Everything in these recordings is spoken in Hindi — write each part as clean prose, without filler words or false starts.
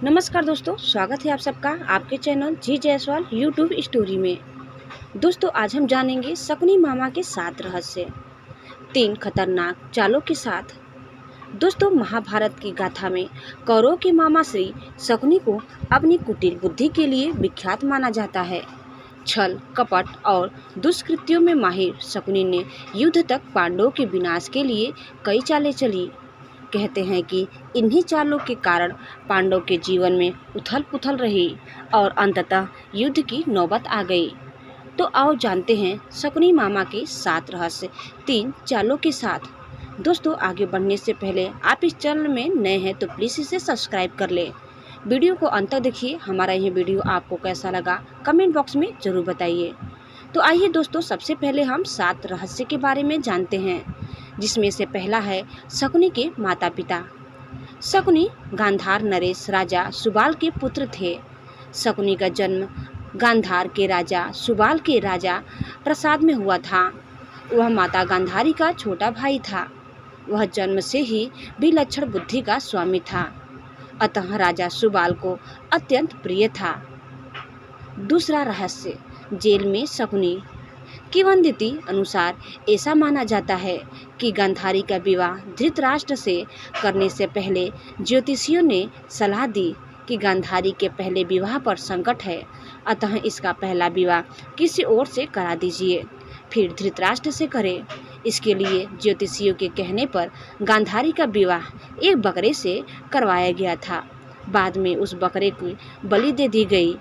नमस्कार दोस्तों, स्वागत है आप सबका आपके चैनल जी जायसवाल यूट्यूब स्टोरी में। दोस्तों, आज हम जानेंगे शकुनी मामा के 7 रहस्य, 3 खतरनाक चालों के साथ। दोस्तों, महाभारत की गाथा में कौरवों के मामा श्री शकुनी को अपनी कुटिल बुद्धि के लिए विख्यात माना जाता है। छल कपट और दुष्कृत्यों में माहिर शकुनी ने युद्ध तक पांडवों के विनाश के लिए कई चालें चली। कहते हैं कि इन्हीं चालों के कारण पांडवों के जीवन में उथल पुथल रही और अंततः युद्ध की नौबत आ गई। तो आओ जानते हैं शकुनी मामा के 7 रहस्य 3 चालों के साथ। दोस्तों, आगे बढ़ने से पहले आप इस चैनल में नए हैं तो प्लीज़ इसे सब्सक्राइब कर लें। वीडियो को अंत तक देखिए। हमारा यह वीडियो आपको कैसा लगा कमेंट बॉक्स में ज़रूर बताइए। तो आइए दोस्तों, सबसे पहले हम 7 रहस्य के बारे में जानते हैं, जिसमें से पहला है शकुनी के माता पिता। शकुनी गांधार नरेश राजा सुबाल के पुत्र थे। शकुनी का जन्म गांधार के राजा सुबाल के राजा प्रसाद में हुआ था। वह माता गांधारी का छोटा भाई था। वह जन्म से ही विलक्षण बुद्धि का स्वामी था, अतः राजा सुबाल को अत्यंत प्रिय था। दूसरा रहस्य, जेल में शकुनी। किंवदंती अनुसार ऐसा माना जाता है कि गांधारी का विवाह धृतराष्ट्र से करने से पहले ज्योतिषियों ने सलाह दी कि गांधारी के पहले विवाह पर संकट है, अतः इसका पहला विवाह किसी और से करा दीजिए, फिर धृतराष्ट्र से करें। इसके लिए ज्योतिषियों के कहने पर गांधारी का विवाह एक बकरे से करवाया गया था। बाद में उस बकरे की बलि दे दी गई।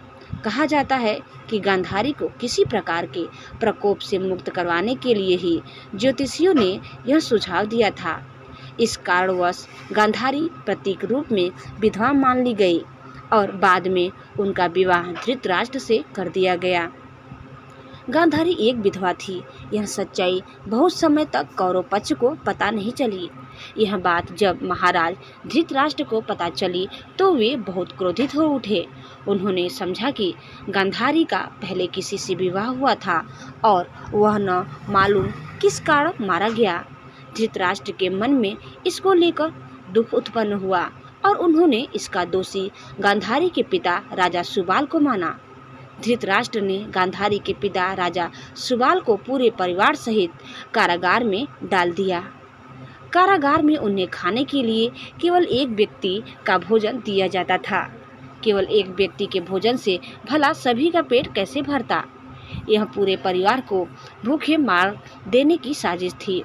कहा जाता है कि गांधारी को किसी प्रकार के प्रकोप से मुक्त करवाने के लिए ही ज्योतिषियों ने यह सुझाव दिया था। इस कारणवश गांधारी प्रतीक रूप में विधवा मान ली गई और बाद में उनका विवाह धृतराष्ट्र से कर दिया गया। गांधारी एक विधवा थी। यह सच्चाई बहुत समय तक कौरव पक्ष को पता नहीं चली। यह बात जब महाराज धृतराष्ट्र को पता चली तो वे बहुत क्रोधित हो उठे। उन्होंने समझा कि गांधारी का पहले किसी से विवाह हुआ था और वह न मालूम किस कारण मारा गया। धृतराष्ट्र के मन में इसको लेकर दुख उत्पन्न हुआ और उन्होंने इसका दोषी गांधारी के पिता राजा सुबाल को माना। धृतराष्ट्र ने गांधारी के पिता राजा सुबाल को पूरे परिवार सहित कारागार में डाल दिया। कारागार में उन्हें खाने के लिए केवल एक व्यक्ति का भोजन दिया जाता था। केवल एक व्यक्ति के भोजन से भला सभी का पेट कैसे भरता? यह पूरे परिवार को भूखे मार देने की साजिश थी।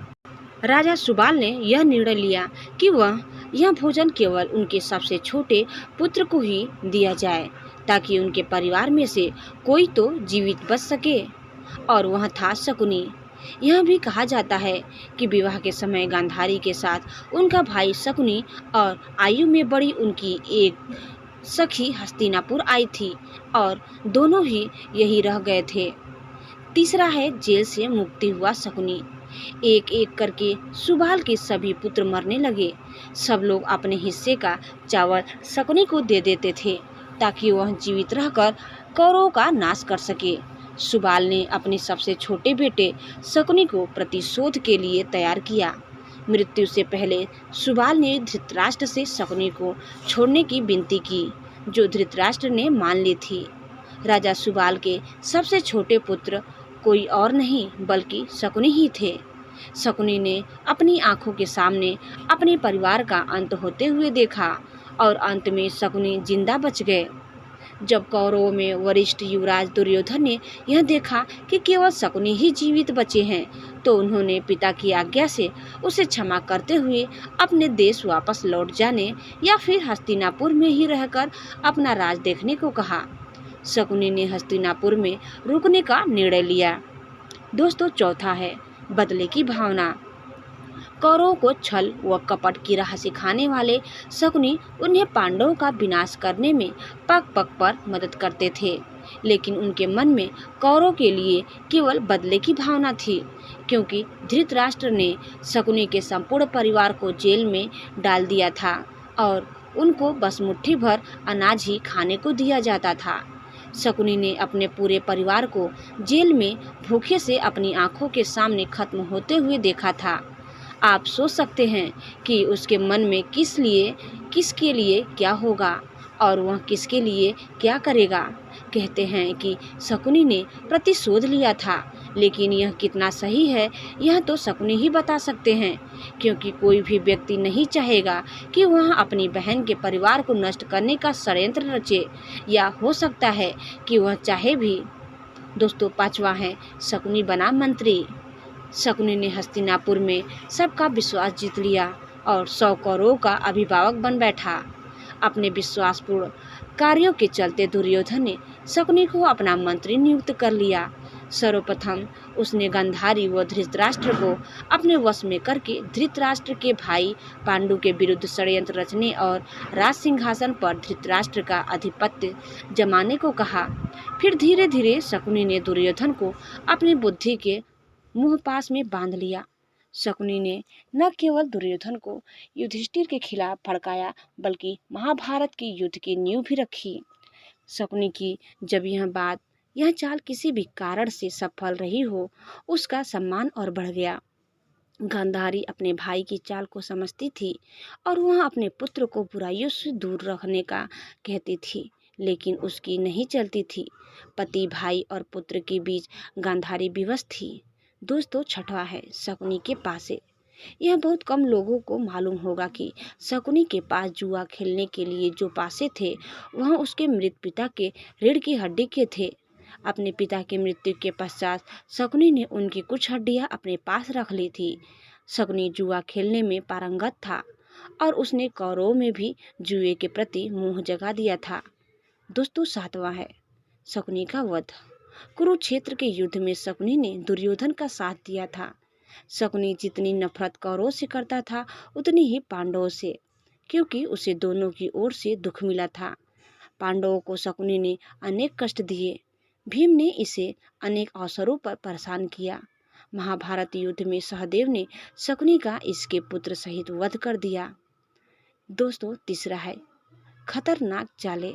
राजा सुबाल ने यह निर्णय लिया कि वह यह भोजन केवल उनके सबसे छोटे पुत्र को ही दिया जाए, ताकि उनके परिवार में से कोई तो जीवित बच सके, और वह था शकुनी। यह भी कहा जाता है कि विवाह के समय गांधारी के साथ उनका भाई शकुनी और आयु में बड़ी उनकी एक सखी हस्तिनापुर आई थी और दोनों ही यही रह गए थे। तीसरा है जेल से मुक्ति हुआ शकुनी। एक एक करके सुबाल के सभी पुत्र मरने लगे। सब लोग अपने हिस्से का चावल शकुनी को दे देते थे ताकि वह जीवित रहकर कौरवों का नाश कर सके। सुबाल ने अपने सबसे छोटे बेटे शकुनी को प्रतिशोध के लिए तैयार किया। मृत्यु से पहले सुबाल ने धृतराष्ट्र से शकुनी को छोड़ने की विनती की, जो धृतराष्ट्र ने मान ली थी। राजा सुबाल के सबसे छोटे पुत्र कोई और नहीं बल्कि शकुनी ही थे। शकुनी ने अपनी आंखों के सामने अपने परिवार का अंत होते हुए देखा और अंत में शकुनी जिंदा बच गए। जब कौरवों में वरिष्ठ युवराज दुर्योधन ने यह देखा कि केवल शकुनी ही जीवित बचे हैं, तो उन्होंने पिता की आज्ञा से उसे क्षमा करते हुए अपने देश वापस लौट जाने या फिर हस्तिनापुर में ही रहकर अपना राज देखने को कहा। शकुनी ने हस्तिनापुर में रुकने का निर्णय लिया। दोस्तों, चौथा है बदले की भावना। कौरवों को छल व कपट की राह सिखाने वाले शकुनी उन्हें पांडवों का विनाश करने में पग पग पर मदद करते थे, लेकिन उनके मन में कौरवों के लिए केवल बदले की भावना थी, क्योंकि धृतराष्ट्र ने शकुनी के संपूर्ण परिवार को जेल में डाल दिया था और उनको बस मुट्ठी भर अनाज ही खाने को दिया जाता था। शकुनी ने अपने पूरे परिवार को जेल में भूखे से अपनी आंखों के सामने खत्म होते हुए देखा था। आप सोच सकते हैं कि उसके मन में किसके लिए क्या होगा। और वह किसके लिए क्या करेगा। कहते हैं कि शकुनी ने प्रतिशोध लिया था, लेकिन यह कितना सही है यह तो शकुनी ही बता सकते हैं, क्योंकि कोई भी व्यक्ति नहीं चाहेगा कि वह अपनी बहन के परिवार को नष्ट करने का षड्यंत्र रचे, या हो सकता है कि वह चाहे भी। दोस्तों, पांचवा है शकुनी बना मंत्री। शकुनी ने हस्तिनापुर में सबका विश्वास जीत लिया और 100 कौरवों का अभिभावक बन बैठा। अपने विश्वासपूर्ण कार्यों के चलते दुर्योधन ने शकुनी को अपना मंत्री नियुक्त कर लिया। सर्वप्रथम उसने गांधारी व धृतराष्ट्र को अपने वश में करके धृतराष्ट्र के भाई पांडु के विरुद्ध षड्यंत्र रचने और राज सिंहासन पर धृतराष्ट्र का आधिपत्य जमाने को कहा। फिर धीरे धीरे शकुनी ने दुर्योधन को अपनी बुद्धि के मुंह पास में बांध लिया। शकुनी ने न केवल दुर्योधन को युधिष्ठिर के खिलाफ भड़काया, बल्कि महाभारत के युद्ध की नींव भी रखी। शकुनी की जब यह चाल किसी भी कारण से सफल रही हो, उसका सम्मान और बढ़ गया। गांधारी अपने भाई की चाल को समझती थी और वह अपने पुत्र को बुराइयों से दूर रखने का कहती थी, लेकिन उसकी नहीं चलती थी। पति, भाई और पुत्र के बीच गांधारी विवश थी। दोस्तों, छठवां है शकुनी के पासे। यह बहुत कम लोगों को मालूम होगा कि शकुनी के पास जुआ खेलने के लिए जो पासे थे वह उसके मृत पिता के रीढ़ की हड्डी के थे। अपने पिता की मृत्यु के पश्चात शकुनी ने उनकी कुछ हड्डियां अपने पास रख ली थी। शकुनी जुआ खेलने में पारंगत था और उसने कौरवों में भी जुए के प्रति मोह जगा दिया था। दोस्तों, सातवां है शकुनी का वध। कुरुक्षेत्र के युद्ध में शकुनी ने दुर्योधन का साथ दिया था। शकुनी जितनी नफरत कौरवों से करता था उतनी ही पांडवों से, क्योंकि उसे दोनों की ओर से दुख मिला था। पांडवों को शकुनी ने अनेक कष्ट दिए। भीम ने इसे अनेक अवसरों पर परेशान किया। महाभारत युद्ध में सहदेव ने शकुनी का इसके पुत्र सहित वध कर दिया। दोस्तों, तीसरा है खतरनाक चालें।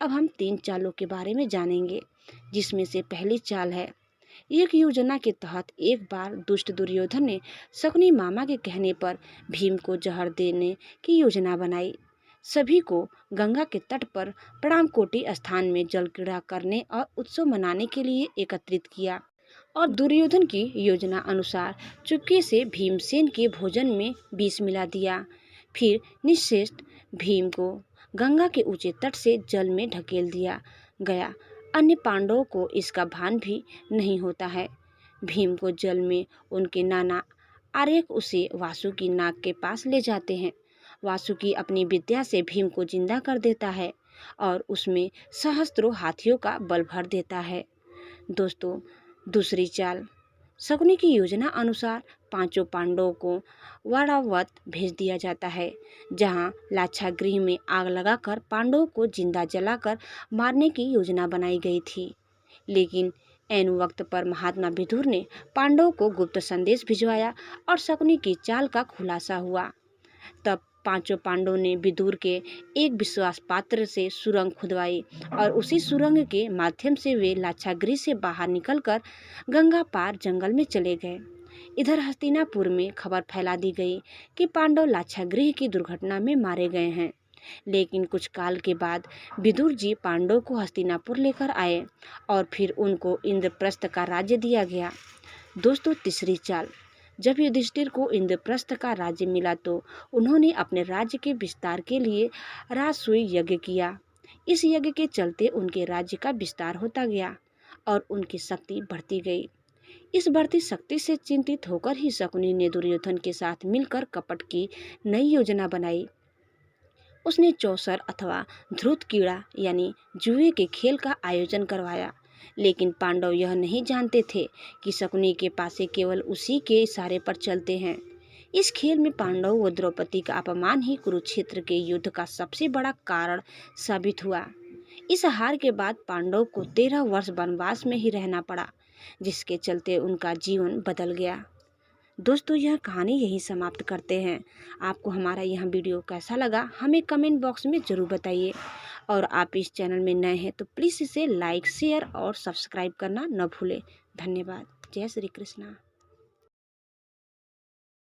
अब हम 3 चालों के बारे में जानेंगे, जिसमें से पहली चाल है, एक योजना के तहत एक बार दुष्ट दुर्योधन ने शकुनी मामा के कहने पर भीम को जहर देने की योजना बनाई। सभी को गंगा के तट पर प्रणामकोटि स्थान में जल क्रीड़ा करने और उत्सव मनाने के लिए एकत्रित किया और दुर्योधन की योजना अनुसार चुपके से भीमसेन के भोजन में विष मिला दिया। फिर निश्चेष्ट भीम को गंगा के ऊंचे तट से जल में ढकेल दिया गया। अन्य पांडवों को इसका भान भी नहीं होता है। भीम को जल में उनके नाना आर्यक उसे वासुकी नाग के पास ले जाते हैं। वासुकी अपनी विद्या से भीम को जिंदा कर देता है और उसमें सहस्त्रों हाथियों का बल भर देता है। दोस्तों, दूसरी चाल, शकुनी की योजना अनुसार 5 पांडवों को वारावत भेज दिया जाता है, जहां लाक्षागृह में आग लगाकर पांडवों को जिंदा जलाकर मारने की योजना बनाई गई थी। लेकिन ऐन वक्त पर महात्मा विदुर ने पांडवों को गुप्त संदेश भिजवाया और शकुनी की चाल का खुलासा हुआ। तब 5 पांडवों ने विदुर के एक विश्वास पात्र से सुरंग खुदवाई और उसी सुरंग के माध्यम से वे लाक्षागृह से बाहर निकलकर गंगा पार जंगल में चले गए। इधर हस्तिनापुर में खबर फैला दी गई कि पांडव लाक्षागृह की दुर्घटना में मारे गए हैं। लेकिन कुछ काल के बाद विदुर जी पांडवों को हस्तिनापुर लेकर आए और फिर उनको इंद्रप्रस्थ का राज्य दिया गया। दोस्तों, तीसरी चाल, जब युधिष्ठिर को इंद्रप्रस्थ का राज्य मिला तो उन्होंने अपने राज्य के विस्तार के लिए राजसूय यज्ञ किया। इस यज्ञ के चलते उनके राज्य का विस्तार होता गया और उनकी शक्ति बढ़ती गई। इस बढ़ती शक्ति से चिंतित होकर ही शकुनी ने दुर्योधन के साथ मिलकर कपट की नई योजना बनाई। उसने चौसर अथवा ध्रुत कीड़ा यानी जुए के खेल का आयोजन करवाया। लेकिन पांडव यह नहीं जानते थे कि शकुनी के पासे केवल उसी के इशारे पर चलते हैं। इस खेल में पांडव व द्रौपदी का अपमान ही कुरुक्षेत्र के युद्ध का सबसे बड़ा कारण साबित हुआ। इस हार के बाद पांडव को 13 वर्ष वनवास में ही रहना पड़ा, जिसके चलते उनका जीवन बदल गया। दोस्तों, यह कहानी यही समाप्त करते हैं। आपको हमारा यह वीडियो कैसा लगा हमें कमेंट बॉक्स में ज़रूर बताइए और आप इस चैनल में नए हैं तो प्लीज़ इसे लाइक, शेयर और सब्सक्राइब करना न भूलें। धन्यवाद। जय श्री कृष्णा।